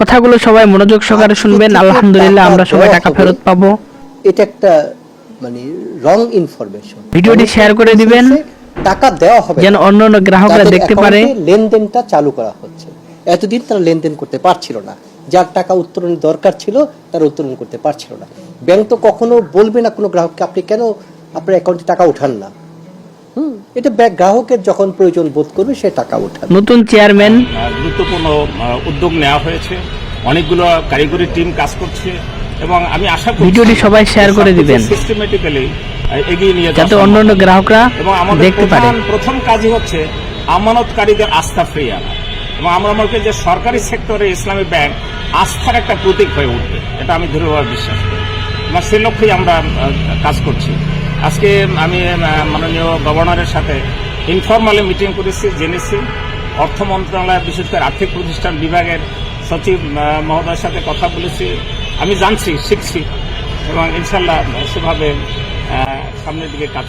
কথাগুলো সবাই মনোযোগ সহকারে শুনবেন। আলহামদুলিল্লাহ আমরা সবাই টাকা ফেরত পাবো। এটা একটা মানে রং ইনফরমেশন। ভিডিওটি শেয়ার করে দিবেন, টাকা দেওয়া হবে যেন অন্যান্য গ্রাহকরা দেখতে পারে লেনদেনটা চালু করা হচ্ছে। এতদিন তারা লেনদেন করতে পারছিল না, যার টাকা উত্তোলনের দরকার ছিল তারা উত্তোলন করতে পারছিল না। ব্যাংক তো কখনো বলবে না কোনো গ্রাহককে আপনি কেন আপনার অ্যাকাউন্টে টাকা উঠান না। এটা গ্রাহকের যখন প্রয়োজন বোধ করবে সে টাকা উঠান। নতুন চেয়ারম্যান গুরুত্বপূর্ণ উদ্যোগ নেওয়া হয়েছে, অনেকগুলো কারিগরি টিম কাজ করছে এবং আমি আশা করি ভিডিওটি সবাই শেয়ার করে দিবেন সিস্টেমেটিক্যালি এগিয়ে নিয়ে যাতে অন্যান্য গ্রাহকরা এবং আমাদের দেখতে পারে। প্রথম কাজই হচ্ছে আমানতকারীদের আস্থা ফিরিয়ে আনা এবং আমরা মনে করি যে সরকারি সেক্টরে ইসলামী ব্যাংক আস্থার একটা প্রতীক হয়ে উঠবে, এটা আমি দৃঢ়ভাবে বিশ্বাস করি এবং সে লক্ষ্যেই আমরা কাজ করছি। আজকে আমি মাননীয় গভর্নরের সাথে ইনফরমালি মিটিং করেছি, জেনেছি অর্থ মন্ত্রণালয় বিশেষ করে আর্থিক প্রতিষ্ঠান বিভাগের সচিব মহোদয়ের সাথে কথা বলেছি। আমি জানছি, শিখছি এবং ইনশাল্লাহ সেভাবে সামনের দিকে কাজ